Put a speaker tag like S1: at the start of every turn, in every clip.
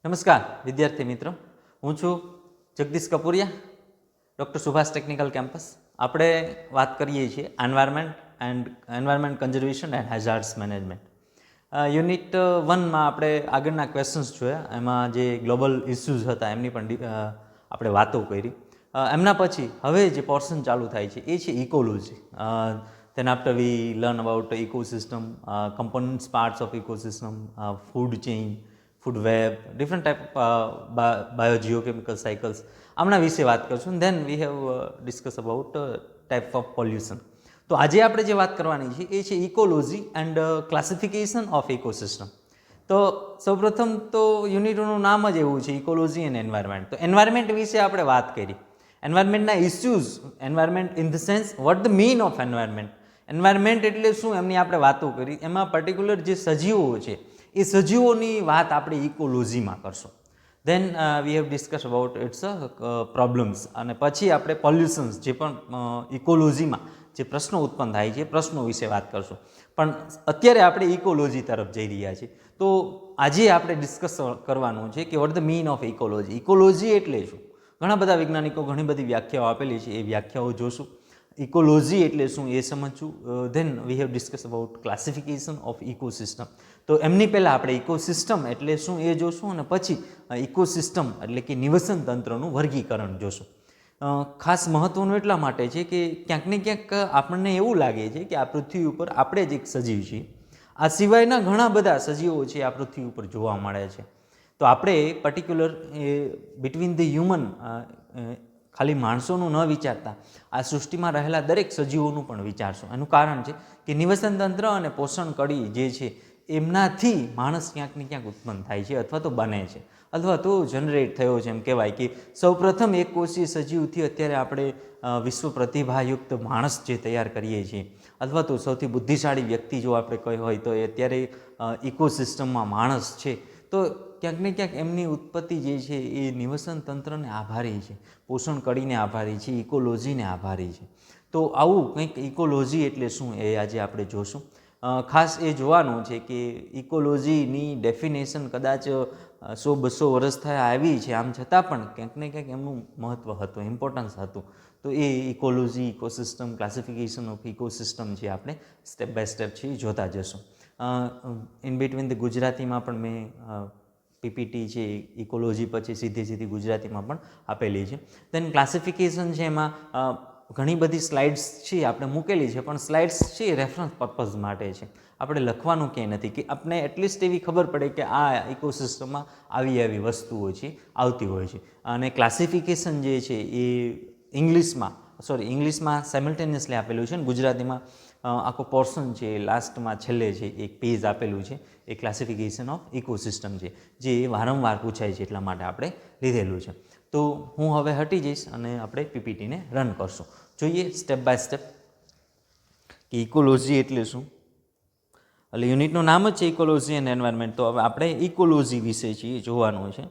S1: નમસ્કાર વિદ્યાર્થી મિત્રો, હું છું Jagdish Kapuriya, doctor Subhash technical campus. આપણે વાત કરીએ છીએ environment conservation and hazards management. Unit 1માં આપણે આગળના ક્વેશ્ચન્સ જોયા, એમાં જે ગ્લોબલ ઇસ્યુઝ હતા એમની પણ આપણે વાતો કરી. એમના પછી હવે જે પોર્શન ચાલુ થાય છે એ છે ecology. then after we learn about ecosystem, components, parts of ecosystem, food chain, food web, different type of biogeochemical cycles. આમના વિશે વાત કરશું. then we have discussed about type of pollution. તો આજે આપણે જે વાત કરવાની છે એ છે ecology and classification of ecosystem. તો સૌપ્રથમ તો યુનિટનું નામ જ એવું છે, ઇકોલોજી એન્ડ એન્વાયરમેન્ટ. તો એન્વાયરમેન્ટ વિશે આપણે વાત કરી, એન્વાયરમેન્ટના issues, environment in the sense what the mean of environment. Environment એટલે શું એમની આપણે વાતો કરી. એમાં પર્ટિક્યુલર જે સજીવો છે એ સજીવોની વાત આપણે ઇકોલોજીમાં કરશું. Then we have discuss about its problems, અને પછી આપણે પોલ્યુશન્સ જે પણ ઇકોલોજીમાં જે પ્રશ્નો ઉત્પન્ન થાય છે પ્રશ્નો વિશે વાત કરશું. પણ અત્યારે આપણે ઇકોલોજી તરફ જઈ રહ્યા છીએ. તો આજે આપણે ડિસ્કસ કરવાનું છે કે vote the mean of ecology. Ecology એટલે શું? ઘણા બધા વૈજ્ઞાનિકો ઘણી બધી વ્યાખ્યાઓ આપેલી છે, એ વ્યાખ્યાઓ જોશું. ઇકોલોજી એટલે શું એ સમજવું. Than we have discuss about classification of ecosystem. તો એમની પહેલાં આપણે ઇકોસિસ્ટમ એટલે શું એ જોશું, અને પછી ઇકોસિસ્ટમ એટલે કે નિવસન તંત્રનું વર્ગીકરણ જોશું. ખાસ મહત્ત્વનું એટલા માટે છે કે ક્યાંક ને ક્યાંક આપણને એવું લાગે છે કે આ પૃથ્વી ઉપર આપણે જ એક સજીવ છીએ, આ સિવાયના ઘણા બધા સજીવો છે આ પૃથ્વી ઉપર જોવા મળે છે. તો આપણે પર્ટિક્યુલર બિટવીન ધ હ્યુમન, ખાલી માણસોનું ન વિચારતા આ સૃષ્ટિમાં રહેલા દરેક સજીવોનું પણ વિચારશું. એનું કારણ છે કે નિવસન તંત્ર અને પોષણ કડી જે છે એમનાથી માણસ ક્યાંક ને ક્યાંક ઉત્પન્ન થાય છે, અથવા તો બને છે, અથવા તો જનરેટ થયો છે. એમ કહેવાય કે સૌપ્રથમ એક કોષીય સજીવથી અત્યારે આપણે વિશ્વ પ્રતિભાયુક્ત માણસ જે તૈયાર કરીએ છીએ, અથવા તો સૌથી બુદ્ધિશાળી વ્યક્તિ જો આપણે કહી હોય તો એ અત્યારે ઇકોસિસ્ટમમાં માણસ છે. તો ક્યાંક ને ક્યાંક એમની ઉત્પત્તિ જે છે એ નિવસન તંત્રને આભારી છે, પોષણ કડીને આભારી છે, ઇકોલોજીને આભારી છે. તો આવું કંઈક ઇકોલોજી એટલે શું એ આજે આપણે જોશું. ખાસ એ જોવાનું છે કે ઇકોલોજીની ડેફિનેશન કદાચ 100-200 વર્ષ થયા આવી છે, આમ છતાં પણ ક્યાંક ને ક્યાંક એમનું મહત્ત્વ હતું, ઇમ્પોર્ટન્સ હતું. તો એ ecology, ecosystem, classification of ecosystem છે આપણે સ્ટેપ બાય સ્ટેપ છે એ જોતા જશું. ઇન બિટવીન ધ ગુજરાતીમાં પણ મેં પીપીટી છે ઇકોલોજી પછી સીધી ગુજરાતીમાં પણ આપેલી છે. દેન ક્લાસિફિકેશન છે, એમાં ઘણી બધી સ્લાઇડ્સ છે આપણે મૂકેલી છે, પણ સ્લાઇડ્સ છે રેફરન્સ પર્પઝ માટે છે, આપણે લખવાનું ક્યાંય નથી, કે આપણે એટલીસ્ટ એવી ખબર પડે કે આ ઇકોસિસ્ટમમાં આવી વસ્તુઓ છે આવતી હોય છે. અને ક્લાસિફિકેશન જે છે એ ઇંગ્લિશમાં સાયમલ્ટેનિયસલી આપેલું છે, ને ગુજરાતીમાં આખો પોર્શન છે લાસ્ટમાં છેલ્લે છે એક પેજ આપેલું છે, એ ક્લાસિફિકેશન ઓફ ઇકોસિસ્ટમ છે, જે વારંવાર પૂછાય છે એટલા માટે આપણે લીધેલું છે. તો હું હવે હટી જઈશ અને આપણે પીપીટીને રન કરશું. જોઈએ સ્ટેપ બાય સ્ટેપ કે ઇકોલોજી એટલે શું. એટલે યુનિટનું નામ જ છે ઇકોલોજી એન્ડ એન્વાયરમેન્ટ. તો હવે આપણે ઇકોલોજી વિશે છીએ જોવાનું છે.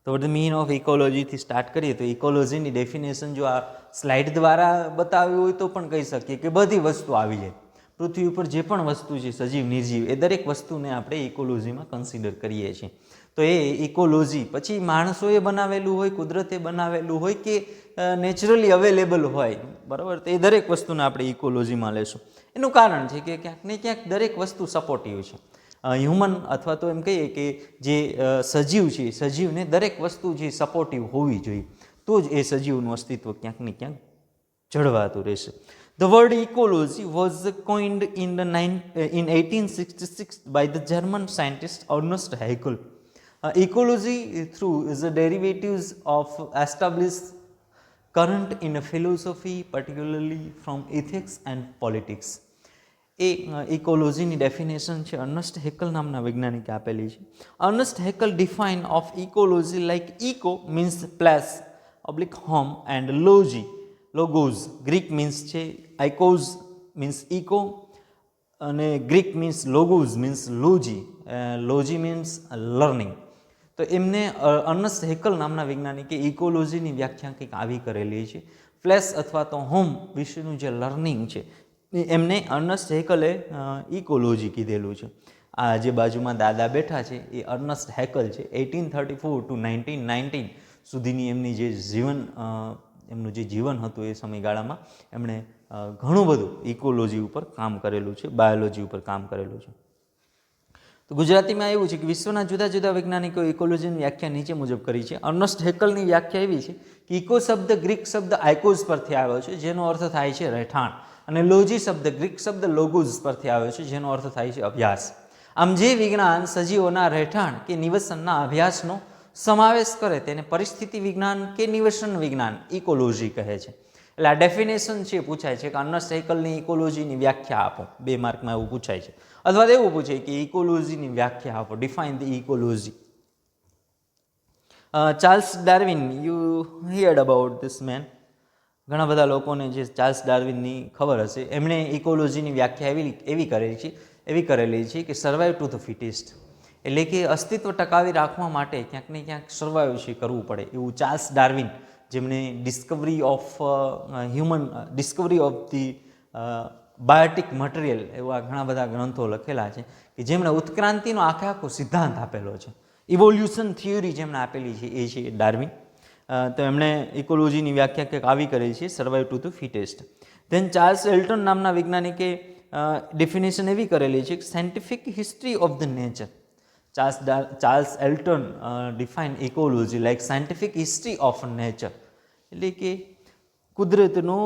S1: તો ધ મીન ઓફ ઇકોલોજીથી સ્ટાર્ટ કરીએ તો ઇકોલોજીની ડેફિનેશન જો આ સ્લાઇડ દ્વારા બતાવ્યું હોય તો પણ કહી શકીએ કે બધી વસ્તુ આવી જાય. પૃથ્વી ઉપર જે પણ વસ્તુ છે સજીવ નિર્જીવ, એ દરેક વસ્તુને આપણે ઇકોલોજીમાં કન્સિડર કરીએ છીએ. તો એ ઇકોલોજી પછી માણસોએ બનાવેલું હોય, કુદરતે બનાવેલું હોય, કે નેચરલી અવેલેબલ હોય, બરાબર, તો એ દરેક વસ્તુને આપણે ઇકોલોજીમાં લેશું. એનું કારણ છે કે ક્યાંક ને ક્યાંક દરેક વસ્તુ સપોર્ટિવ છે. હ્યુમન અથવા તો એમ કહીએ કે જે સજીવ છે, સજીવને દરેક વસ્તુ જે સપોર્ટિવ હોવી જોઈએ, તો જ એ સજીવનું અસ્તિત્વ ક્યાંક ને ક્યાંક જળવાતું રહેશે. The word ecology was coined in 1866 by the German scientist Ernst Haeckel. Ecology through the derivatives of established current in philosophy, particularly from ethics and politics. એ ઇકોલોજીની ડેફિનેશન છે અર્નેસ્ટ હેકલ નામના વૈજ્ઞાનિકે આપેલી છે. Ernest Haeckel define of ecology like eco means place home and logos Greek means છે, oikos means eco, અને Greek means logos means logy means learning. તો એમને અર્નેસ્ટ હેકલ નામના વૈજ્ઞાનિકે ઇકોલોજીની વ્યાખ્યા કંઈક આવી કરેલી છે. પ્લેસ અથવા તો હોમ વિશેનું જે લર્નિંગ છે એમને અર્નેસ્ટ હેકલે ઇકોલોજી કીધેલું છે. આ જે બાજુમાં દાદા બેઠા છે એ અર્નસ્ટ હેકલ છે. 1834 ટુ 1919 સુધીની એમની જે એમનું જે જીવન હતું એ સમયગાળામાં એમણે ઘણું બધું ઇકોલોજી ઉપર કામ કરેલું છે, બાયોલોજી ઉપર કામ કરેલું છે. તો ગુજરાતીમાં એવું છે કે વિશ્વના જુદા જુદા વૈજ્ઞાનિકો ઇકોલોજીની વ્યાખ્યા નીચે મુજબ કરી છે. અર્નસ્ટ હેકલની વ્યાખ્યા એવી છે કે ઇકો શબ્દ ગ્રીક શબ્દ આઇકોઝ પરથી આવ્યો છે, જેનો અર્થ થાય છે રહેઠાણ, અને લોજી શબ્દ ગ્રીક શબ્દ લોગોઝ પરથી આવ્યો છે, જેનો અર્થ થાય છે અભ્યાસ. આમ જે વિજ્ઞાન સજીવોના રહેઠાણ કે નિવસનના અભ્યાસનો સમાવેશ કરે તેને પરિસ્થિતિ વિજ્ઞાન કે નિવસન વિજ્ઞાન ઇકોલોજી કહે છે. એટલે આ ડેફિનેશન છે પૂછાય છે કે અર્નસ્ટ હેકલની ઇકોલોજીની વ્યાખ્યા આપો, 2 માર્કમાં એવું પૂછાય છે. અથવા એવું પૂછે કે ઇકોલોજીની વ્યાખ્યા આપો, define the ecology. Charles Darwin, you heard about this main. ઘણા બધા લોકોને જે ચાર્લ્સ ડાર્વિનની ખબર હશે, એમણે ઇકોલોજીની વ્યાખ્યા એવી કરેલી છે કે સર્વાઈવ ટુ ધ ફિટેસ્ટ, એટલે કે અસ્તિત્વ ટકાવી રાખવા માટે ક્યાંક ને ક્યાંક સર્વાઈવ છે કરવું પડે, એવું ચાર્લ્સ ડાર્વિન, જેમણે Discovery of the Biotique material એવા ઘણા બધા ગ્રંથો લખેલા છે કે જેમણે ઉત્ક્રાંતિનો આખો સિદ્ધાંત આપેલો છે, ઇવોલ્યુશન થિયરી જેમણે આપેલી છે એ છે ડાર્વિન. તો એમણે ઇકોલોજીની વ્યાખ્યા કંઈક આવી કરેલી છે, survive to the fittest. Then Charles Elton નામના વૈજ્ઞાનિકે ડેફિનેશન એવી કરેલી છે કે scientific history of the nature. Charles Elton define ecology like scientific history of nature, એટલે કે કુદરતનો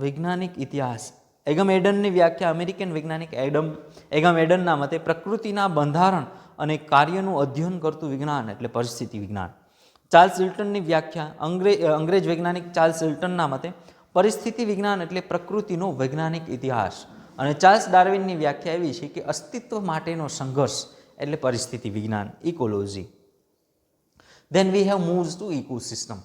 S1: વૈજ્ઞાનિક ઇતિહાસ. એગમ એડનની વ્યાખ્યા અમેરિકન વૈજ્ઞાનિક એગમ એડનના મતે પ્રકૃતિના બંધારણ અને કાર્યનું અધ્યયન કરતું વિજ્ઞાન એટલે પરિસ્થિતિ વિજ્ઞાન. ચાર્લ્સ ઇલ્ટનની વ્યાખ્યા અંગ્રેજ વૈજ્ઞાનિક ચાર્લ્સ ઇલ્ટનના મતે પરિસ્થિતિ વિજ્ઞાન એટલે પ્રકૃતિનો વૈજ્ઞાનિક ઇતિહાસ. અને ચાર્લ્સ ડાર્વિનની વ્યાખ્યા એવી છે કે અસ્તિત્વ માટેનો સંઘર્ષ એટલે પરિસ્થિતિ વિજ્ઞાન, ecology. Then we have moves to ecosystem.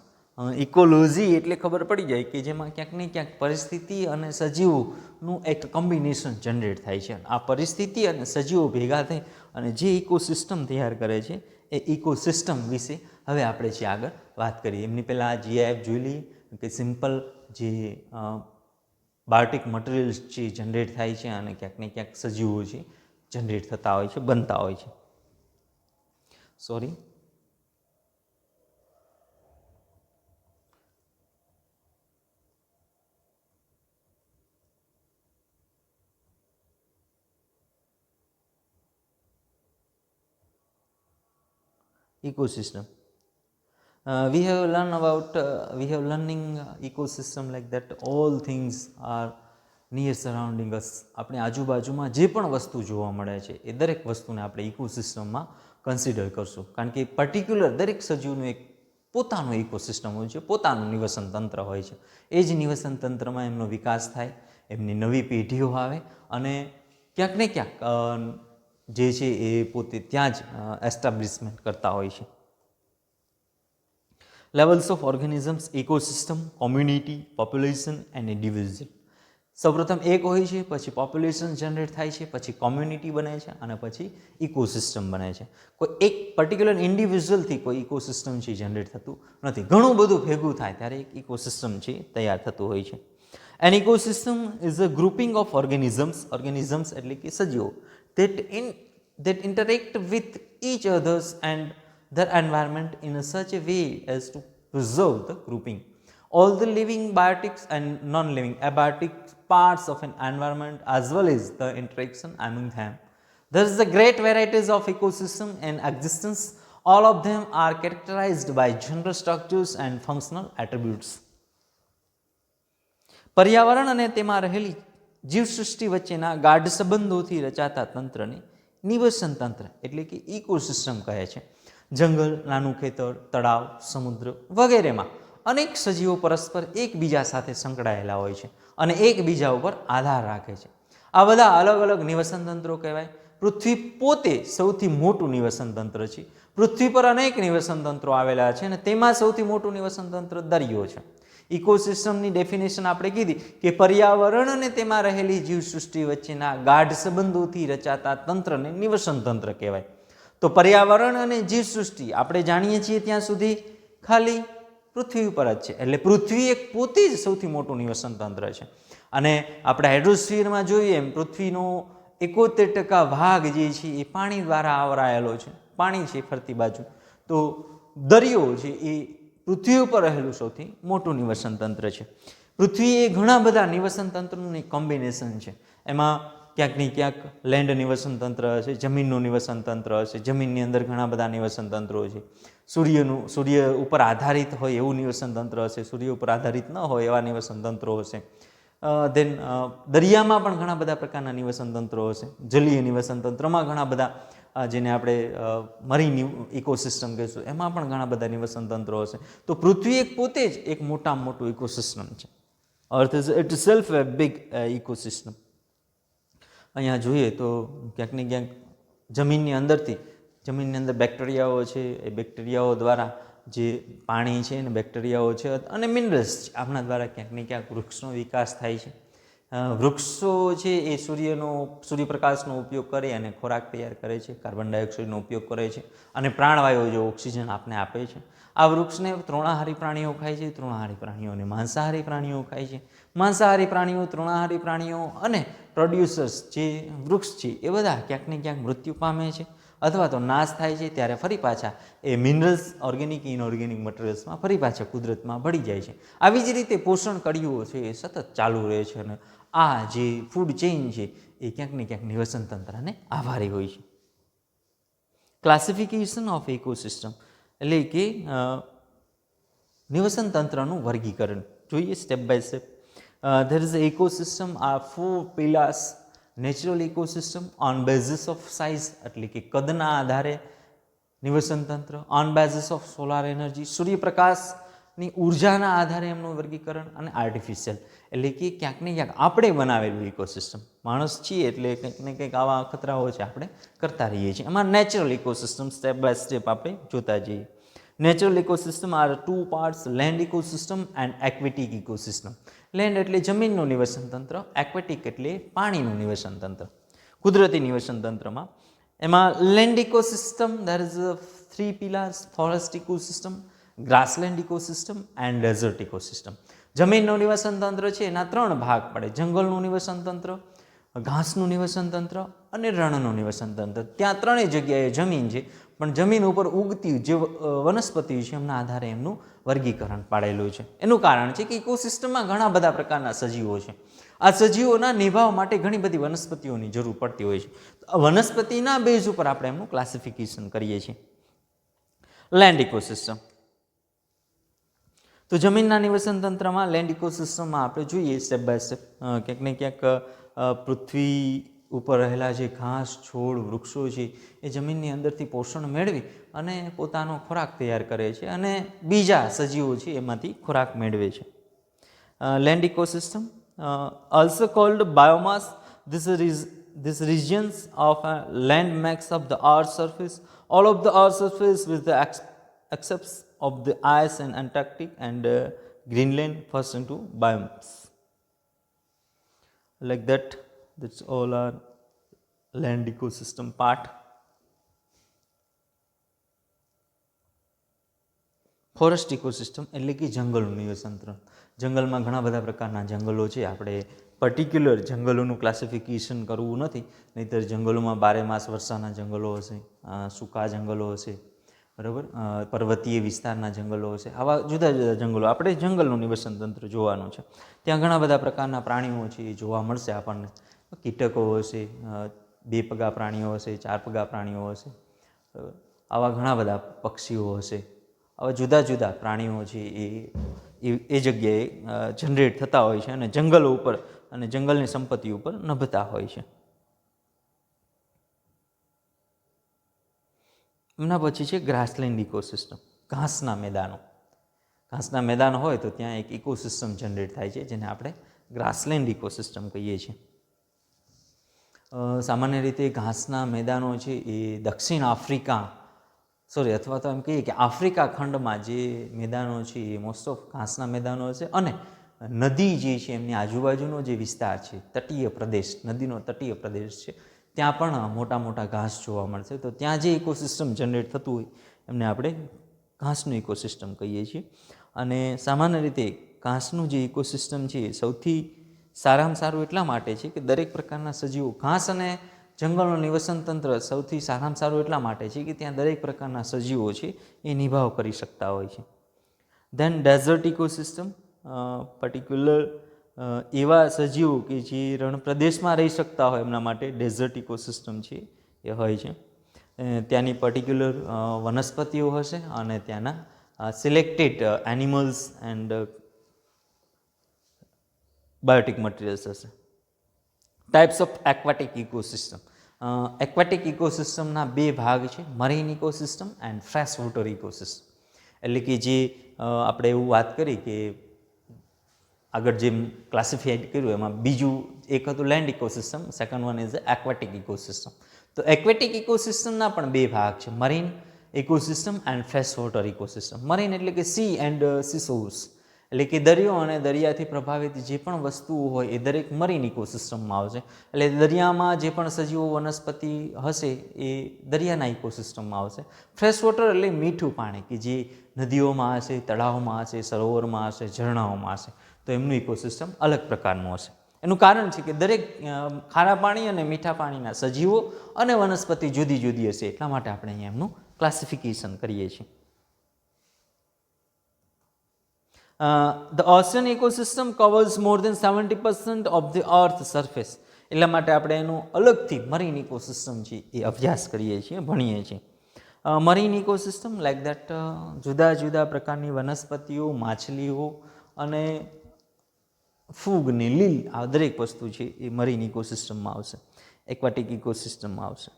S1: Ecology એટલે ખબર પડી જાય કે જેમાં ક્યાંક ને ક્યાંક પરિસ્થિતિ અને સજીવોનું એક કોમ્બિનેશન જનરેટ થાય છે. આ પરિસ્થિતિ અને સજીવો ભેગા થઈ અને જે ઇકોસિસ્ટમ તૈયાર કરે છે એ ઇકોસિસ્ટમ વિશે હવે આપણે જે આગળ વાત કરીએ. એમની પહેલાં GIF જોઈ લઈએ કે સિમ્પલ જે બાયોટિક મટીરિયલ્સ જે જનરેટ થાય છે અને ક્યાંક ને ક્યાંક સજીવો છે જનરેટ થતા હોય છે, બનતા હોય છે. Sorry, ecosystem. We have learning ecosystem like that all things are near surrounding us. આપણે આજુબાજુમાં જે પણ વસ્તુ જોવા મળે છે એ દરેક વસ્તુને આપણે ઇકોસિસ્ટમમાં કન્સિડર કરશું, કારણ કે પર્ટિક્યુલર દરેક સજીવનું એક પોતાનું ઇકોસિસ્ટમ હોય છે, પોતાનું નિવસન તંત્ર હોય છે. એ જ નિવસન તંત્રમાં એમનો વિકાસ થાય, એમની નવી પેઢીઓ આવે અને ક્યાંક ને ક્યાંક જે છે એ પોતે ત્યાં જ એસ્ટાબ્લિશમેન્ટ કરતા હોય છે. Levels of organisms, ecosystem, community, population and individual. સૌપ્રથમ એક હોય છે, પછી પોપ્યુલેશન જનરેટ થાય છે, પછી કોમ્યુનિટી બને છે અને પછી ઇકોસિસ્ટમ બને છે. કોઈ એક પર્ટિક્યુલર ઇન્ડિવિજ્યુઅલથી કોઈ ઇકોસિસ્ટમ છે જનરેટ થતું નથી, ઘણું બધું ભેગું થાય ત્યારે એક ઇકોસિસ્ટમ છે તૈયાર થતું હોય છે. An ecosystem is a grouping of organisms એટલે કે સજીવો that interact with each others and their environment in such a way as to preserve the grouping. All the living biotics and non-living abiotic parts of an environment as well as the interaction among them. There is a great varieties of ecosystem in existence. All of them are characterized by general structures and functional attributes. પર્યાવરણ અને તેમાં રહેલી જીવસૃષ્ટિ વચ્ચેના ગાઢ સંબંધોથી રચાતા તંત્રને નિવસન તંત્ર એટલે કે ઇકોસિસ્ટમ કહે છે. જંગલ, નાનું ખેતર, તળાવ, સમુદ્ર વગેરેમાં અનેક સજીવો પરસ્પર એકબીજા સાથે સંકળાયેલા હોય છે અને એકબીજા ઉપર આધાર રાખે છે. આ બધા અલગ અલગ નિવસન તંત્રો કહેવાય. પૃથ્વી પોતે સૌથી મોટું નિવસન તંત્ર છે. પૃથ્વી પર અનેક નિવસન તંત્રો આવેલા છે અને તેમાં સૌથી મોટું નિવસન તંત્ર દરિયો છે. ઇકોસિસ્ટમની ડેફિનેશન આપણે કીધી કે પર્યાવરણ અને તેમાં રહેલી જીવસૃષ્ટિ વચ્ચેના ગાઢ સંબંધોથી રચાતા તંત્રને નિવસન તંત્ર કહેવાય. તો પર્યાવરણ અને જીવસૃષ્ટિ આપણે જાણીએ છીએ ત્યાં સુધી ખાલી પૃથ્વી ઉપર જ છે, એટલે પૃથ્વી એક પોતે જ સૌથી મોટું નિવસન તંત્ર છે. અને આપણે હાઇડ્રોસ્ફિયરમાં જોઈએ એમ પૃથ્વીનો 71% ભાગ જે છે એ પાણી દ્વારા આવરાયેલો છે, પાણી છે ફરતી બાજુ. તો દરિયો છે એ પૃથ્વી ઉપર રહેલું સૌથી મોટું નિવસન તંત્ર છે. પૃથ્વી એ ઘણા બધા નિવસન તંત્રનું એક કોમ્બિનેશન છે. એમાં ક્યાંક ને ક્યાંક લેન્ડ નિવસન તંત્ર હશે, જમીનનું નિવસન તંત્ર હશે, જમીનની અંદર ઘણા બધા નિવસન તંત્રો છે. સૂર્ય ઉપર આધારિત હોય એવું નિવસન તંત્ર હશે, સૂર્ય ઉપર આધારિત ન હોય એવા નિવસન તંત્રો હશે. દેન દરિયામાં પણ ઘણા બધા પ્રકારના નિવસન તંત્રો હશે. જલીય નિવસન તંત્રમાં ઘણા બધા, જેને આપણે મરીન ઇકોસિસ્ટમ કહીશું, એમાં પણ ઘણા બધા નિવસન તંત્રો હશે. તો પૃથ્વી એક પોતે જ એક મોટામાં મોટું ઇકોસિસ્ટમ છે. Earth is it self A big ecosystem. અહીંયા જોઈએ તો ક્યાંક ને ક્યાંક જમીનની અંદર બેક્ટેરિયાઓ છે, એ બેક્ટેરિયાઓ દ્વારા જે પાણી છે ને બેક્ટેરિયાઓ છે અને મિનરલ્સ છે, આપણા દ્વારા ક્યાંક ને ક્યાંક વૃક્ષનો વિકાસ થાય છે. વૃક્ષો છે એ સૂર્યપ્રકાશનો ઉપયોગ કરી અને ખોરાક તૈયાર કરે છે, કાર્બન ડાયોક્સાઇડનો ઉપયોગ કરે છે અને પ્રાણવાયુ જે ઓક્સિજન આપને આપે છે. આ વૃક્ષને તૃણાહારી પ્રાણીઓ ખાય છે, તૃણાહારી પ્રાણીઓ અને માંસાહારી પ્રાણીઓ ખાય છે. માંસાહારી પ્રાણીઓ, તૃણાહારી પ્રાણીઓ અને પ્રોડ્યુસર્સ જે વૃક્ષ છે એ બધા ક્યાંક ને ક્યાંક મૃત્યુ પામે છે અથવા તો નાશ થાય છે, ત્યારે ફરી પાછા એ મિનરલ્સ, ઓર્ગેનિક ઇનઓર્ગેનિક મટીરિયલ્સમાં ફરી પાછા કુદરતમાં ભળી જાય છે. આવી જ રીતે પોષણ કડીઓ છે એ સતત ચાલુ રહે છે અને આ જે ફૂડ ચેઇન છે એ ક્યાંક ને ક્યાંક નિવસન તંત્રને આભારી હોય છે. ક્લાસિફિકેશન ઓફ ઇકોસિસ્ટમ એટલે કે નિવસન તંત્રનું વર્ગીકરણ જોઈએ step by step. There is ecosystem are 4 pillars. Natural ecosystem on basis of size એટલે કે કદના આધારે નિવસન તંત્ર, on basis of solar energy સૂર્યપ્રકાશની ઉર્જાના આધારે એમનું વર્ગીકરણ, અને આર્ટિફિશિયલ એટલે કે ક્યાંક ને ક્યાંક આપણે બનાવેલું ઇકોસિસ્ટમ. માણસ છીએ એટલે કંઈક ને કંઈક આવા ખતરાઓ છે આપણે કરતા રહીએ છીએ. એમાં natural ecosystem step by step આપણે જોતા જઈએ. Natural ecosystem are 2 parts, land ecosystem and aquatic ecosystem. Land એટલે જમીનનું નિવસન તંત્ર, એક્વેટિક એટલે પાણીનું નિવસન તંત્ર. કુદરતી નિવસન તંત્રમાં એમાં land ecosystem there is 3 pillars, forest ecosystem, grassland ecosystem and desert ecosystem. જમીનનું નિવસન તંત્ર છે એના 3 ભાગ પડે: જંગલનું નિવસન તંત્ર, ઘાસનું નિવસન તંત્ર અને રણનું નિવસન તંત્ર. ત્યાં ત્રણેય જગ્યાએ જમીન છે, પણ જમીન ઉપર ઉગતી જે વનસ્પતિ છે એમના આધારે એમનું વર્ગીકરણ પાડેલું છે. એનું કારણ છે કે ઇકોસિસ્ટમમાં ઘણા બધા પ્રકારના સજીવો છે. આ સજીવોના નિભાવ માટે ઘણી બધી વનસ્પતિઓની જરૂર પડતી હોય છે. વનસ્પતિના બેઝ ઉપર આપણે એમનું ક્લાસિફિકેશન કરીએ છીએ. લેન્ડ ઇકોસિસ્ટમ તો જમીનના નિવસન તંત્રમાં લેન્ડ ઇકોસિસ્ટમમાં આપણે જોઈએ સ્ટેપ બાય સ્ટેપ. ક્યાંક ને ક્યાંક પૃથ્વી ઉપર રહેલા જે ઘાસ, છોડ, વૃક્ષો છે એ જમીનની અંદરથી પોષણ મેળવી અને પોતાનો ખોરાક તૈયાર કરે છે અને બીજા સજીવો છે એમાંથી ખોરાક મેળવે છે. Land ecosystem also called biomass. This regions of land makes up the earth's surface. All of the earth's surface with the excepts of the ice and Antarctic and Greenland falls into biomass. Like that, that's all our land ecosystem part. Forest ecosystem એટલે કે જંગલનું નિવસન તંત્ર. જંગલમાં ઘણા બધા પ્રકારના જંગલો છે. આપણે પર્ટિક્યુલર જંગલોનું ક્લાસિફિકેશન કરવું નથી, નહીંતર જંગલોમાં 12 માસ વર્ષાના જંગલો હશે, સૂકા જંગલો હશે, બરાબર, પર્વતીય વિસ્તારના જંગલો હશે. આવા જુદા જુદા જંગલો, આપણે જંગલનું નિવસન તંત્ર જોવાનું છે. ત્યાં ઘણા બધા પ્રકારના પ્રાણીઓ છે એ જોવા મળશે આપણને. કીટકો હશે, 2 પગા પ્રાણીઓ હશે, 4 પગા પ્રાણીઓ હશે, આવા ઘણા બધા પક્ષીઓ હશે. આવા જુદા જુદા પ્રાણીઓ છે એ જગ્યાએ જનરેટ થતા હોય છે અને જંગલો ઉપર અને જંગલની સંપત્તિ ઉપર નભતા હોય છે. એમના પછી છે ગ્રાસલેન્ડ ઇકોસિસ્ટમ, ઘાસના મેદાનો. ઘાસના મેદાનો હોય તો ત્યાં એક ઇકોસિસ્ટમ જનરેટ થાય છે જેને આપણે ગ્રાસલેન્ડ ઇકોસિસ્ટમ કહીએ છીએ. સામાન્ય રીતે ઘાસના મેદાનો છે એ દક્ષિણ આફ્રિકા અથવા તો એમ કહીએ કે આફ્રિકા ખંડમાં જે મેદાનો છે એ મોસ્ટ ઓફ ઘાસના મેદાનો છે. અને નદી જે છે એમની આજુબાજુનો જે વિસ્તાર છે, તટીય પ્રદેશ, નદીનો તટીય પ્રદેશ છે, ત્યાં પણ મોટા મોટા ઘાસ જોવા મળશે. તો ત્યાં જે ઇકોસિસ્ટમ જનરેટ થતું હોય એમને આપણે ઘાસનું ઇકોસિસ્ટમ કહીએ છીએ. અને સામાન્ય રીતે ઘાસનું જે ઇકોસિસ્ટમ છે એ સૌથી સારામાં સારું એટલા માટે છે કે દરેક પ્રકારના સજીવો, ઘાસ અને જંગલનું નિવસન તંત્ર સૌથી સારામાં સારું એટલા માટે છે કે ત્યાં દરેક પ્રકારના સજીવો છે એ નિભાવ કરી શકતા હોય છે. ધેન ડેઝર્ટ ઇકોસિસ્ટમ, પર્ટિક્યુલર એવા સજીવો કે જે રણ પ્રદેશમાં રહી શકતા હોય એમના માટે ડેઝર્ટ ઇકોસિસ્ટમ છે એ હોય છે. ત્યાંની પર્ટિક્યુલર વનસ્પતિઓ હશે અને ત્યાંના selected animals and biotic materials હશે. Types of aquatic ecosystem. Aquatic ઇકોસિસ્ટમના બે ભાગ છે, marine ecosystem and fresh water ecosystem. એટલે કે જે આપણે એવું વાત કરી કે આગળ જેમ ક્લાસિફાઈડ કર્યું એમાં બીજું એક હતું land ecosystem, second one is aquatic ecosystem. તો એક્વેટિક ઇકોસિસ્ટમના પણ બે ભાગ છે, marine ecosystem and fresh water ecosystem. Marine એટલે કે સી એન્ડ સીસોર્સ, એટલે કે દરિયો અને દરિયાથી પ્રભાવિત જે પણ વસ્તુઓ હોય એ દરેક મરીન ઇકોસિસ્ટમમાં આવશે. એટલે દરિયામાં જે પણ સજીવો વનસ્પતિ હશે એ દરિયાના ઇકોસિસ્ટમમાં આવશે. ફ્રેશ વોટર એટલે મીઠું પાણી કે જે નદીઓમાં હશે, તળાવમાં હશે, સરોવરમાં હશે, ઝરણાઓમાં હશે, તો એમનું ઇકોસિસ્ટમ અલગ પ્રકારનું હશે. એનું કારણ છે કે દરેક ખારા પાણી અને મીઠા પાણીના સજીવો અને વનસ્પતિ જુદી જુદી હશે, એટલા માટે આપણે અહીંયા એમનું ક્લાસિફિકેશન કરીએ છીએ. The ocean ecosystem covers more than 70% of the earth surface. એટલા માટે આપણે એનું અલગથી મરીન ઇકોસિસ્ટમ છે એ અભ્યાસ કરીએ છીએ, ભણીએ છીએ. મરીન ઇકોસિસ્ટમ લાઈક દેટ જુદા જુદા પ્રકારની વનસ્પતિઓ, માછલીઓ અને ફૂગ ને લીલ, આ દરેક વસ્તુ છે એ મરીન ઇકોસિસ્ટમમાં આવશે, એક્વાટિક ઇકોસિસ્ટમમાં આવશે.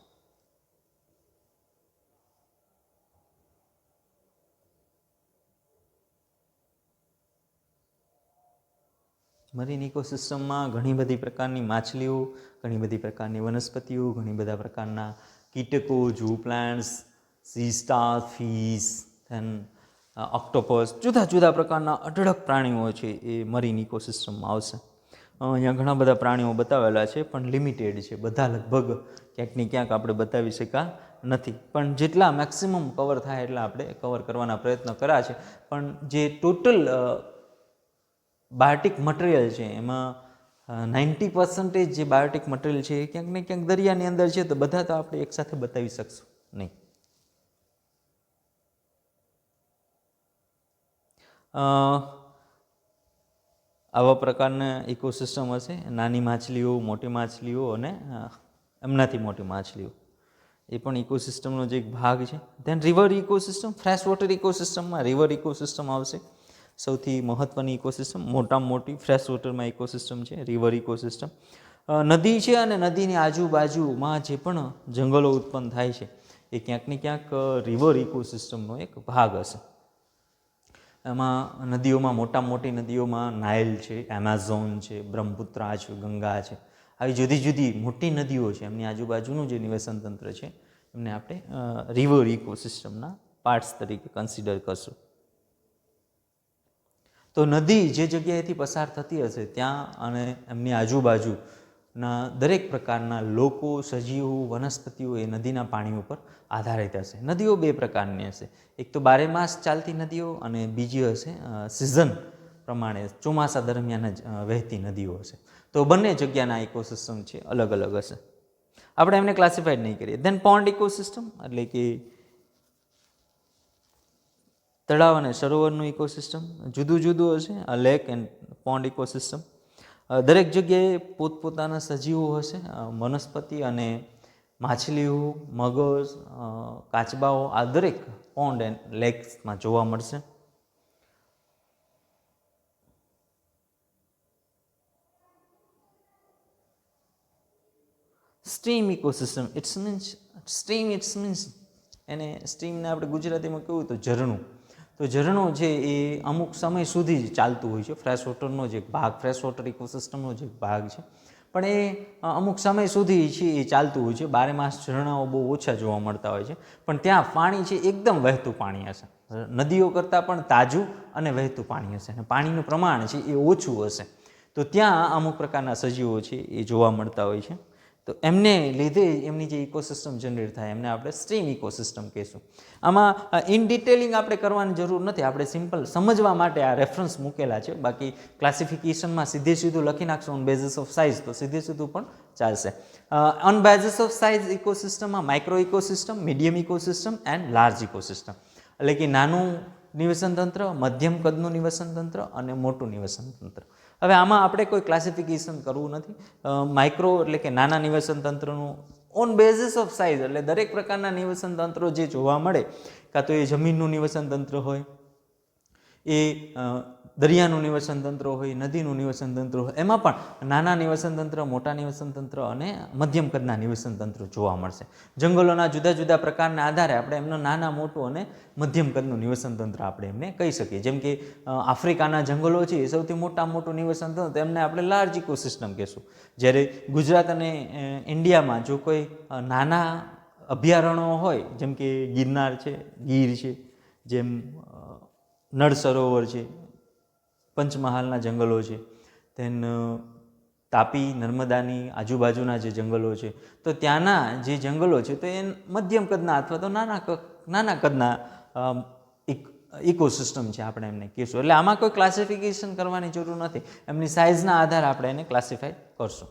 S1: મરીન ઇકોસિસ્ટમમાં ઘણી બધી પ્રકારની માછલીઓ, ઘણી બધી પ્રકારની વનસ્પતિઓ, ઘણી બધા પ્રકારના કીટકો, zoo plants, sea star, fish, then octopus, જુદા જુદા પ્રકારના અઢળક પ્રાણીઓ છે એ મરીન ઇકોસિસ્ટમમાં આવશે. અહીંયા ઘણા બધા પ્રાણીઓ બતાવેલા છે પણ લિમિટેડ છે, બધા લગભગ ક્યાંક ને ક્યાંક આપણે બતાવી શક્યા નથી, પણ જેટલા મેક્સિમમ કવર થાય એટલા આપણે કવર કરવાના પ્રયત્ન કર્યા છે. પણ જે ટોટલ બાયોટિક મટીરિયલ છે એમાં 90% જે બાયોટિક મટીરિયલ છે એ ક્યાંક ને ક્યાંક દરિયાની અંદર છે, તો બધા તો આપણે એકસાથે બતાવી શકશું નહીં. આવા પ્રકારના ઇકોસિસ્ટમ હશે, નાની માછલીઓ, મોટી માછલીઓ અને એમનાથી મોટી માછલીઓ, એ પણ ઇકોસિસ્ટમનો જ એક ભાગ છે. Then river ecosystem, fresh water ઇકોસિસ્ટમમાં રિવર ઇકોસિસ્ટમ આવશે. સૌથી મહત્ત્વની ઇકોસિસ્ટમ, મોટામાં મોટી ફ્રેશ વોટરમાં ઇકોસિસ્ટમ છે રિવર ઇકોસિસ્ટમ. નદી છે અને નદીની આજુબાજુમાં જે પણ જંગલો ઉત્પન્ન થાય છે એ ક્યાંક ને ક્યાંક રિવર ઇકોસિસ્ટમનો એક ભાગ હશે. એમાં નદીઓમાં મોટામાં મોટી નદીઓમાં નાઇલ છે, એમેઝોન છે, બ્રહ્મપુત્રા છે, ગંગા છે, આવી જુદી જુદી મોટી નદીઓ છે, એમની આજુબાજુનું જે નિવસન તંત્ર છે એમને આપણે રિવર ઇકોસિસ્ટમના પાર્ટ્સ તરીકે કન્સિડર કરશું. તો નદી જે જગ્યાએથી પસાર થતી હશે ત્યાં અને એમની આજુબાજુના દરેક પ્રકારના લોકો, સજીવો, વનસ્પતિઓ એ નદીના પાણી ઉપર આધારિત હશે. નદીઓ બે પ્રકારની હશે, એક તો બારે માસ ચાલતી નદીઓ અને બીજી હશે સિઝન પ્રમાણે ચોમાસા દરમિયાન જ વહેતી નદીઓ હશે. તો બંને જગ્યાના ઇકોસિસ્ટમ છે અલગ અલગ હશે, આપણે એમને ક્લાસિફાઈડ નહીં કરીએ. ધેન પોન્ડ ઇકોસિસ્ટમ એટલે કે તળાવ અને સરોવરનું ઇકોસિસ્ટમ જુદું જુદું હશે. લેક એન્ડ પોન્ડ ઇકોસિસ્ટમ દરેક જગ્યાએ પોતપોતાના સજીવો હશે, વનસ્પતિ અને માછલીઓ, મગર, કાચબાઓ, આ દરેક પોન્ડ એન્ડ લેક્સમાં જોવા મળશે. સ્ટ્રીમ ઇકોસિસ્ટમ ઇટ્સ મીન્સ એને સ્ટ્રીમને આપણે ગુજરાતીમાં કહ્યું તો ઝરણું. તો ઝરણું છે એ અમુક સમય સુધી જ ચાલતું હોય છે, ફ્રેશ વોટરનો જ એક ભાગ, ફ્રેશ વોટર ઇકોસિસ્ટમનો જ એક ભાગ છે, પણ એ અમુક સમય સુધી છે એ ચાલતું હોય છે. બારે માસ ઝરણાઓ બહુ ઓછા જોવા મળતા હોય છે, પણ ત્યાં પાણી છે એકદમ વહેતું પાણી હશે, નદીઓ કરતાં પણ તાજું અને વહેતું પાણી હશે અને પાણીનું પ્રમાણ છે એ ઓછું હશે. તો ત્યાં અમુક પ્રકારના સજીવો છે એ જોવા મળતા હોય છે. તો એમને લીધે એમની જે ઇકોસિસ્ટમ જનરેટ થાય એમને આપણે સ્ટ્રીમ ઇકોસિસ્ટમ કહીશું. આમાં ઇન ડિટેલિંગ આપણે કરવાની જરૂર નથી, આપણે સિમ્પલ સમજવા માટે આ રેફરન્સ મૂકેલા છે. બાકી ક્લાસિફિકેશનમાં સીધું લખી નાખશો ઓન બેઝિસ ઓફ સાઇઝ તો સીધું પણ ચાલશે. ઓન બેઝિસ ઓફ સાઇઝ ઇકોસિસ્ટમમાં micro ecosystem, medium ecosystem and large ecosystem, એટલે કે નાનું નિવસન તંત્ર, મધ્યમ કદનું નિવસન તંત્ર અને મોટું નિવસન તંત્ર. હવે આમાં આપણે કોઈ ક્લાસિફિકેશન કરવું નથી. માઇક્રો એટલે કે નાના નિવસન તંત્રનું ઓન બેઝિસ ઓફ સાઇઝ, એટલે દરેક પ્રકારના નિવસન તંત્રો જે જોવા મળે, કાં તો એ જમીનનું નિવસન તંત્ર હોય, એ દરિયાનું નિવસન તંત્ર હોય, નદીનું નિવસન તંત્ર હોય, એમાં પણ નાના નિવસન તંત્ર, મોટા નિવસન તંત્ર અને મધ્યમ કદના નિવસન તંત્ર જોવા મળશે. જંગલોના જુદા જુદા પ્રકારના આધારે આપણે એમનો નાના, મોટું અને મધ્યમ કદનું નિવસન તંત્ર આપણે એમને કહી શકીએ. જેમ કે આફ્રિકાના જંગલો છે એ સૌથી મોટું નિવસન તંત્ર, એમને આપણે લાર્જ ઇકોસિસ્ટમ કહીશું. જ્યારે ગુજરાત અને ઇન્ડિયામાં જો કોઈ નાના અભયારણ્યો હોય, જેમ કે ગિરનાર છે, ગીર છે, જેમ નળ સરોવર છે, પંચમહાલના જંગલો છે, તેન તાપી, નર્મદાની આજુબાજુના જે જંગલો છે, તો ત્યાંના જે જંગલો છે તો એ મધ્યમ કદના અથવા તો નાના કદના ઇકોસિસ્ટમ છે, આપણે એમને કહીશું. એટલે આમાં કોઈ ક્લાસિફિકેશન કરવાની જરૂર નથી, એમની સાઇઝના આધારે આપણે એને ક્લાસિફાઈ કરશું.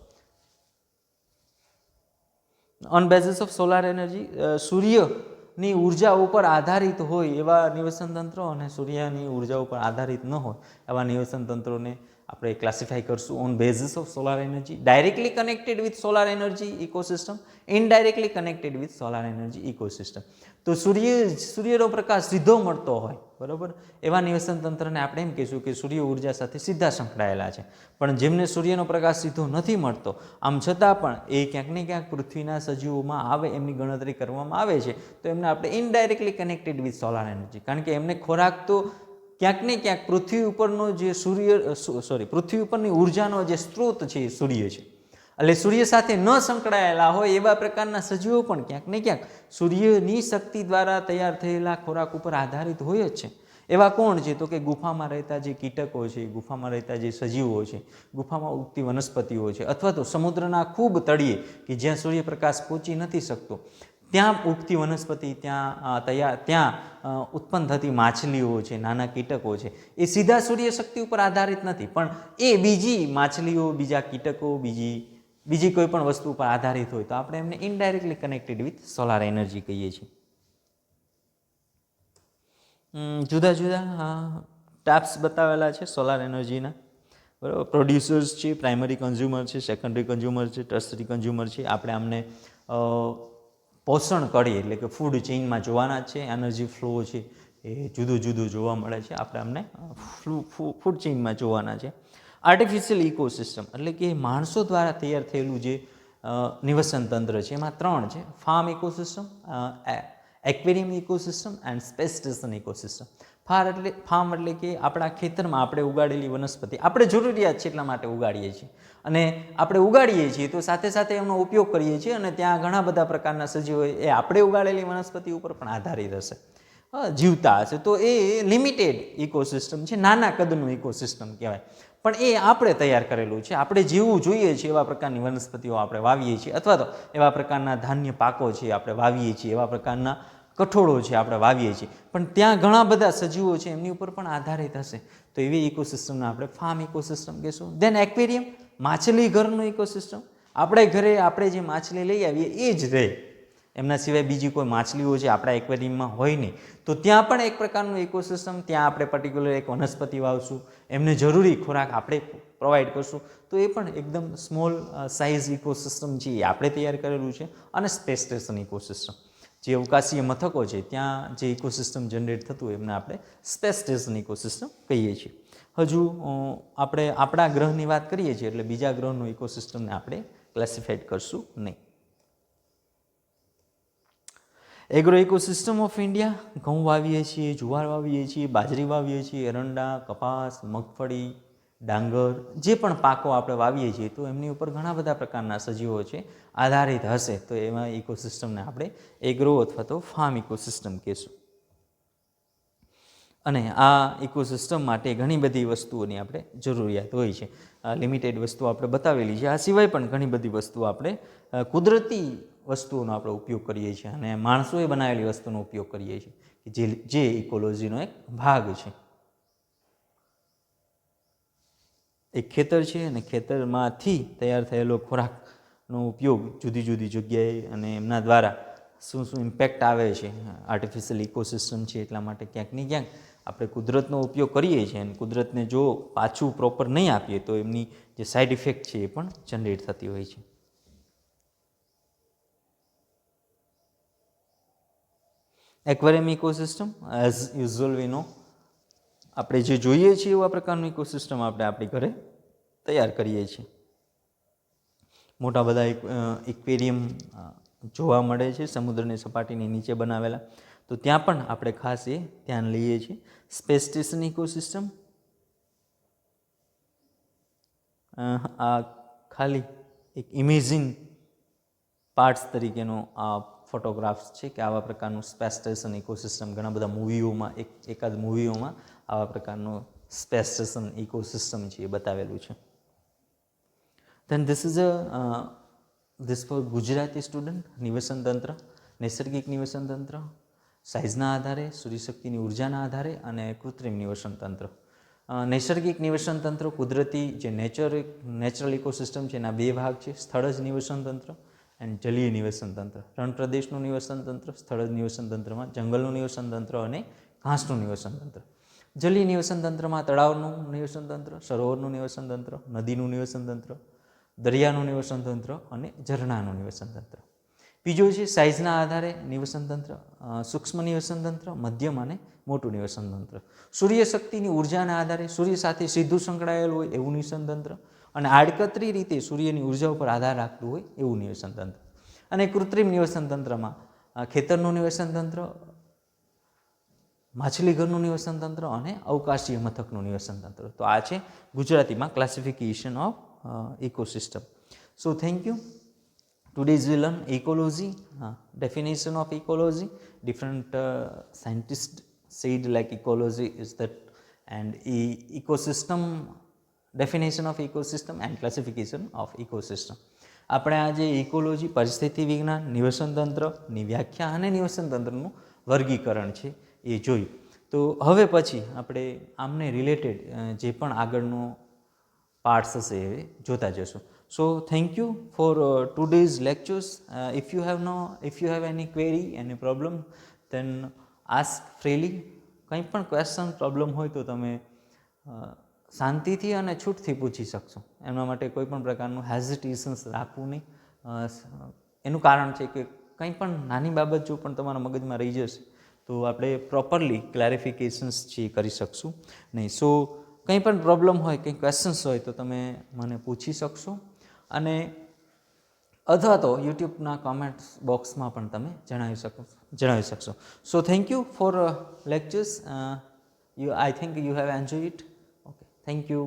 S1: On basis of solar energy, સૂર્યની ઉર્જા ઉપર આધારિત હોય એવા નિવસન તંત્રો અને સૂર્યની ઉર્જા ઉપર આધારિત ન હોય એવા નિવસન તંત્રોને આપણે ક્લાસિફાઈ કરશું on basis of solar energy. Directly connected with solar energy ecosystem, indirectly connected with solar energy ecosystem. તો સૂર્યનો પ્રકાશ સીધો મળતો હોય, બરાબર, એવા નિવસન તંત્રને આપણે એમ કહીશું કે સૂર્ય ઉર્જા સાથે સીધા સંકળાયેલા છે. પણ જેમને સૂર્યનો પ્રકાશ સીધો નથી મળતો, આમ છતાં પણ એ ક્યાંક ને ક્યાંક પૃથ્વીના સજીવોમાં આવે એમની ગણતરી કરવામાં આવે છે, તો એમને આપણે indirectly connected with solar energy, કારણ કે એમને ખોરાક તો ક્યાંક ને ક્યાંક પૃથ્વી ઉપરનો જે પૃથ્વી ઉપરની ઉર્જાનો જે સ્ત્રોત છે એ સૂર્ય છે. એટલે સૂર્ય સાથે ન સંકળાયેલા હોય એવા પ્રકારના સજીવો પણ ક્યાંક ને ક્યાંક સૂર્યની શક્તિ દ્વારા તૈયાર થયેલા ખોરાક ઉપર આધારિત હોય જ છે. એવા કોણ છે? તો કે ગુફામાં રહેતા જે કીટકો છે, ગુફામાં રહેતા જે સજીવો છે, ગુફામાં ઉગતી વનસ્પતિઓ છે, અથવા તો સમુદ્રના ખૂબ તળિયે કે જ્યાં સૂર્યપ્રકાશ પહોંચી નથી શકતો ત્યાં ઉગતી વનસ્પતિ, ત્યાં ઉત્પન્ન થતી માછલીઓ છે, નાના કીટકો છે, એ સીધા સૂર્ય શક્તિ ઉપર આધારિત નથી, પણ એ બીજી માછલીઓ, બીજા કીટકો, બીજી કોઈ પણ વસ્તુ ઉપર આધારિત હોય તો આપણે એમને indirectly connected with solar energy કહીએ છીએ. જુદા જુદા ટાઇપ્સ બતાવેલા છે સોલાર એનર્જીના, બરાબર. પ્રોડ્યુસર્સ છે, પ્રાઇમરી કન્ઝ્યુમર છે, સેકન્ડરી કન્ઝ્યુમર છે, ટર્સરી કન્ઝ્યુમર છે. આપણે આમને પોષણ કળી એટલે કે ફૂડ ચેઇનમાં જોવાના જ છે. એનર્જી ફ્લો છે એ જુદું જોવા મળે છે, આપણે અમને ફૂડ ચેઇનમાં જોવાના છે. આર્ટિફિશિયલ ઇકોસિસ્ટમ એટલે કે માણસો દ્વારા તૈયાર થયેલું જે નિવસન તંત્ર છે એમાં 3 છે: farm ecosystem, aquarium ecosystem and space station ecosystem. Farm એટલે કે આપણા ખેતરમાં આપણે ઉગાડેલી વનસ્પતિ, આપણે જરૂરિયાત છે એટલા માટે ઉગાડીએ છીએ, અને આપણે ઉગાડીએ છીએ તો સાથે સાથે એમનો ઉપયોગ કરીએ છીએ, અને ત્યાં ઘણા બધા પ્રકારના સજીવો એ આપણે ઉગાડેલી વનસ્પતિ ઉપર પણ આધારિત હશે, જીવતા હશે. તો એ લિમિટેડ ઇકોસિસ્ટમ છે, નાના કદનું ઇકોસિસ્ટમ કહેવાય, પણ એ આપણે તૈયાર કરેલું છે. આપણે જેવું જોઈએ છીએ એવા પ્રકારની વનસ્પતિઓ આપણે વાવીએ છીએ, અથવા તો એવા પ્રકારના ધાન્ય પાકો છે આપણે વાવીએ છીએ, એવા પ્રકારના કઠોળો છે આપણે વાવીએ છીએ, પણ ત્યાં ઘણા બધા સજીવો છે એમની ઉપર પણ આધારિત હશે. તો એવી ઇકોસિસ્ટમને આપણે ફાર્મ ઇકોસિસ્ટમ કહીશું. દેન એક્વેરિયમ, માછલી ઘરનું ઇકોસિસ્ટમ. આપણે ઘરે આપણે જે માછલી લઈ આવીએ એ જ રહે, એમના સિવાય બીજી કોઈ માછલીઓ છે આપણા એક્વેરિયમમાં હોય નહીં. તો ત્યાં પણ એક પ્રકારનું ઇકોસિસ્ટમ, ત્યાં આપણે પર્ટિક્યુલર એક વનસ્પતિ વાવશું, એમને જરૂરી ખોરાક આપણે પ્રોવાઈડ કરશું, તો એ પણ એકદમ સ્મોલ સાઇઝ ઇકોસિસ્ટમ છે એ આપણે તૈયાર કરેલું છે. અને સ્પેસ સ્ટેશન ઇકોસિસ્ટમ, જે અવકાશીય મથકો છે ત્યાં જે ઇકોસિસ્ટમ જનરેટ થતું હોય એમને આપણે સ્પેસ સ્ટેશન ઇકોસિસ્ટમ કહીએ છીએ. હજુ આપણે આપણા ગ્રહની વાત કરીએ છીએ એટલે બીજા ગ્રહનું ઇકોસિસ્ટમને આપણે ક્લાસિફાઈડ કરશું નહીં. એગ્રો ઇકોસિસ્ટમ ઓફ ઇન્ડિયા, ઘઉં વાવીએ છીએ, જુવાર વાવીએ છીએ, બાજરી વાવીએ છીએ, એરંડા, કપાસ, મગફળી, ડાંગર, જે પણ પાકો આપણે વાવીએ છીએ તો એમની ઉપર ઘણા બધા પ્રકારના સજીવો છે આધારિત હશે, તો એમાં ઇકોસિસ્ટમને આપણે એગ્રો અથવા તો ફાર્મ ઇકોસિસ્ટમ કહીશું. અને આ ઇકોસિસ્ટમ માટે ઘણી બધી વસ્તુઓની આપણે જરૂરિયાત હોય છે. લિમિટેડ વસ્તુઓ આપણે બતાવેલી છે. આ સિવાય પણ ઘણી બધી વસ્તુઓ આપણે કુદરતી વસ્તુઓનો આપણે ઉપયોગ કરીએ છીએ અને માણસોએ બનાવેલી વસ્તુનો ઉપયોગ કરીએ છીએ કે જે ઇકોલોજીનો એક ભાગ છે. એક ખેતર છે અને ખેતરમાંથી તૈયાર થયેલો ખોરાકનો ઉપયોગ જુદી જુદી જગ્યાએ અને એમના દ્વારા શું શું ઇમ્પેક્ટ આવે છે આર્ટિફિશિયલ ઇકોસિસ્ટમ છે એટલા માટે ક્યાંક ને ક્યાંક આપણે કુદરતનો ઉપયોગ કરીએ છીએ અને કુદરતને જો પાછું પ્રોપર નહીં આપીએ તો એમની જે સાઇડ ઇફેક્ટ છે એ પણ જનરેટ થતી હોય છે. એક્વેરિયમ ઇકોસિસ્ટમ એઝ યુઝ્યુઅલ વી નો આપણે જે જોઈએ છીએ એવા પ્રકારનું ઇકોસિસ્ટમ આપણે આપણી ઘરે તૈયાર કરીએ છીએ. મોટા બધા એક્વેરિયમ જોવા મળે છે સમુદ્રની સપાટીની નીચે બનાવેલા, તો ત્યાં પણ આપણે ખાસ એ ધ્યાન લઈએ છીએ. સ્પેસ સ્ટેશન ઇકોસિસ્ટમ આ ખાલી એક ઇમેજિંગ પાર્ટ્સ તરીકેનો આ ફોટોગ્રાફ્સ છે કે આવા પ્રકારનું સ્પેસ સ્ટેશન ઇકોસિસ્ટમ ઘણા બધા મૂવીઓમાં એકાદ મૂવીઓમાં આવા પ્રકારનું સ્પેસ સ્ટેશન ઇકોસિસ્ટમ છે એ બતાવેલું છે. Then this for Gujarati student. નિવસન તંત્ર, નૈસર્ગિક નિવસન તંત્ર, સાઇઝના આધારે, સૂર્યશક્તિની ઉર્જાના આધારે અને કૃત્રિમ નિવસન તંત્ર. નૈસર્ગિક નિવસન તંત્ર કુદરતી જે નેચરલ ઇકોસિસ્ટમ છે એના બે ભાગ છે, સ્થળજ નિવસન તંત્ર એન્ડ જલીય નિવસન તંત્ર. રણ પ્રદેશનું નિવસન તંત્ર, સ્થળજ નિવસન તંત્રમાં જંગલનું નિવસન તંત્ર અને ઘાસનું નિવસન તંત્ર. જલીય નિવસન તંત્રમાં તળાવનું નિવસન તંત્ર, સરોવરનું નિવસન તંત્ર, નદીનું નિવસન તંત્ર, દરિયાનું નિવસન તંત્ર અને ઝરણાનું નિવસન તંત્ર. બીજું છે સાઇઝના આધારે નિવસન તંત્ર, સૂક્ષ્મ નિવસન તંત્ર, મધ્યમ અને મોટું નિવસન તંત્ર. સૂર્યશક્તિની ઉર્જાના આધારે સૂર્ય સાથે સીધું સંકળાયેલું હોય એવું નિવસન તંત્ર અને આડકતરી રીતે સૂર્યની ઉર્જા ઉપર આધાર રાખતું હોય એવું નિવસન તંત્ર. અને કૃત્રિમ નિવસન તંત્રમાં ખેતરનું નિવસન તંત્ર, માછલીઘરનું નિવસન તંત્ર અને અવકાશીય મથકનું નિવસન તંત્ર. તો આ છે ગુજરાતીમાં classification of ecosystem. So thank you. Today's we learn ecology, definition of ecology. Different scientists said like ecology is that, and ecosystem, definition of ecosystem and classification of ecosystem. આપણે આજે ઇકોલોજી, પરિસ્થિતિ વિજ્ઞાન, નિવસન તંત્રની વ્યાખ્યા અને નિવસન તંત્રનું વર્ગીકરણ છે એ જોયું. તો હવે પછી આપણે આમને રિલેટેડ જે પણ આગળનો પાર્ટ્સ હશે એ જોતા જશું. So thank you for today's lectures. If you have any query, any problem, then ask freely. કંઈ પણ ક્વેશ્ચન પ્રોબ્લેમ હોય તો તમે શાંતિથી અને છૂટથી પૂછી શકશો. એના માટે કોઈ પણ પ્રકારનું હેઝિટેશન્સ રાખવું નહીં. એનું કારણ છે કે કંઈ પણ નાની બાબત જો પણ તમારા મગજમાં રહી જશે તો આપણે પ્રોપરલી ક્લેરિફિકેશન્સ છે કરી શકશું નહીં. સો કંઈ પણ પ્રોબ્લેમ હોય, કંઈ ક્વેશ્ચન્સ હોય તો તમે મને પૂછી શકશો અને અથવા તો યુટ્યુબના કોમેન્ટ્સ બોક્સમાં પણ તમે જણાવી શકશો. So thank you for lectures. I think you have enjoyed it. Okay, thank you.